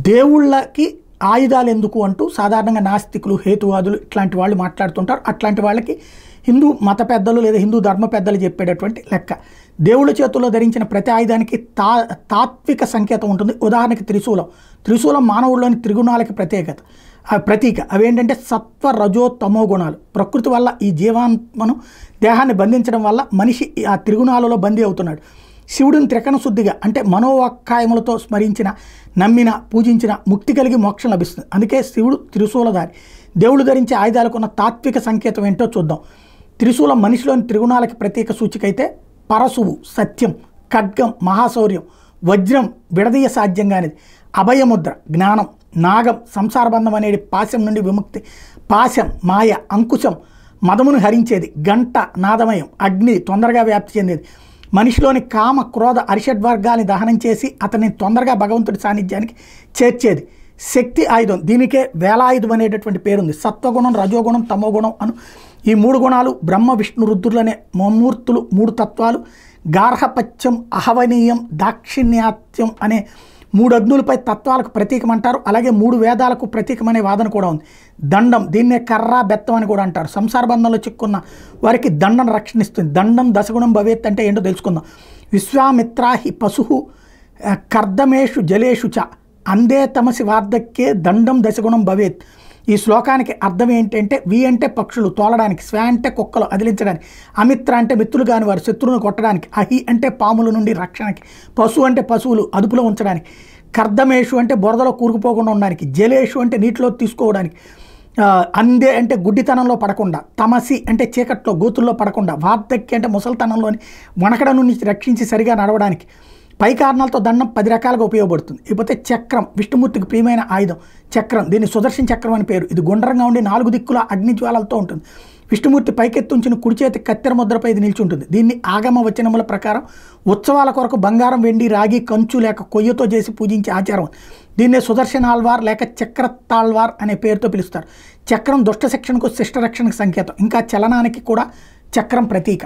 దేవుళ్ళకి ఆయుధాలు ఎందుకు అంటూ సాధారణంగా నాస్తికులు, హేతువాదులు ఇట్లాంటి వాళ్ళు మాట్లాడుతుంటారు. అట్లాంటి వాళ్ళకి హిందూ మత పెద్దలు లేదా హిందూ ధర్మ పెద్దలు చెప్పేటటువంటి లెక్క. దేవుళ్ళ చేతుల్లో ధరించిన ప్రతి ఆయుధానికి తాత్విక సంకేతం ఉంటుంది. ఉదాహరణకి త్రిశూలం మానవుల్లోని త్రిగుణాలకి ప్రతీక. అవేంటంటే సత్వ, రజో, తమో గుణాలు. ప్రకృతి వల్ల ఈ జీవాత్మను దేహాన్ని బంధించడం వల్ల మనిషి ఆ త్రిగుణాలలో బందీ అవుతున్నాడు. శివుడిని త్రికరణ శుద్ధిగా అంటే మనోవాక్కాయములతో స్మరించిన, నమ్మిన, పూజించిన ముక్తి కలిగి మోక్షం లభిస్తుంది. అందుకే శివుడు త్రిశూలధారి. దేవుడు ధరించే ఆయుధాలకు ఉన్న తాత్విక సంకేతం ఏంటో చూద్దాం. త్రిశూలం మనిషిలోని త్రిగుణాలకి ప్రత్యేక సూచిక అయితే, పరశువు సత్యం, ఖడ్గం మహాశౌర్యం, వజ్రం విడదీయ సాధ్యంగానిది, అభయముద్ర జ్ఞానం, నాగం సంసారబంధం అనేది పాశం నుండి విముక్తి, పాశం మాయ, అంకుశం మదమును హరించేది, గంట నాదమయం అగ్ని తొందరగా వ్యాప్తి చెందేది, మనిషిలోని కామ క్రోధ అరిషడ్వర్గాన్ని దహనం చేసి అతన్ని తొందరగా భగవంతుడి సాన్నిధ్యానికి చేర్చేది, శక్తి ఆయుధం. దీనికే వేలాయుధం అనేటటువంటి పేరుంది. సత్వగుణం, రజోగుణం, తమోగుణం అను ఈ మూడు గుణాలు బ్రహ్మ విష్ణు రుద్రులనే ముమ్మూర్తులు, మూడు తత్వాలు, గార్హపత్యం, అహవనీయం, దాక్షిణ్యాత్యం అనే మూడు అగ్నులపై తత్వాలకు ప్రతీకమంటారు. అలాగే మూడు వేదాలకు ప్రతీకమనే వాదన కూడా ఉంది. దండం, దీన్నే కర్ర బెత్తం అని కూడా అంటారు. సంసార బంధంలో చిక్కున్న వారికి దండం రక్షణిస్తుంది. దండం దశగుణం భవేత్ అంటే ఏంటో తెలుసుకుందాం. విశ్వామిత్రాహి పశు కర్దమేషు జలేషు చ అందే తమసి వార్ధక్యే దండం దశగుణం భవేత్. ఈ శ్లోకానికి అర్థం ఏంటంటే, వి అంటే పక్షులు తోలడానికి, స్వ అంటే కుక్కలు అదిలించడానికి, అమిత్ర అంటే మిత్రులు కాని వారు శత్రువును కొట్టడానికి, అహి అంటే పాముల నుండి రక్షణకి, పశు అంటే పశువులు అదుపులో ఉంచడానికి, కర్దమేషు అంటే బురదలో కూరుకుపోకుండా ఉండడానికి, జలేషు అంటే నీటిలో తీసుకోవడానికి, అందే అంటే గుడ్డితనంలో పడకుండా, తమసి అంటే చీకట్లో గోతుల్లో పడకుండా, వార్ధక్య అంటే ముసలితనంలోని వణకడ నుంచి రక్షించి సరిగా నడవడానికి. పై కారణాలతో దండం 10 రకాలుగా ఉపయోగపడుతుంది. ఇకపోతే చక్రం, విష్ణుమూర్తికి ప్రియమైన ఆయుధం చక్రం. దీన్ని సుదర్శన చక్రం అని పేరు. ఇది గుండ్రంగా ఉండి 4 దిక్కుల అగ్నిజ్వాలలతో ఉంటుంది. విష్ణుమూర్తి పైకెత్తుంచిన కుడి చేతి కత్తెర ముద్రపై ఇది నిలిచి ఉంటుంది. దీన్ని ఆగమ వచనముల ప్రకారం ఉత్సవాల కొరకు బంగారం, వెండి, రాగి, కంచు లేక కొయ్యతో చేసి పూజించే ఆచారం. దీన్నే సుదర్శనాల్వార్ లేక చక్రతాళ్వార్ అనే పేరుతో పిలుస్తారు. చక్రం దుష్ట శిక్షణకు, శిష్ట రక్షణకు సంకేతం. ఇంకా చలనానికి కూడా చక్రం ప్రతీక.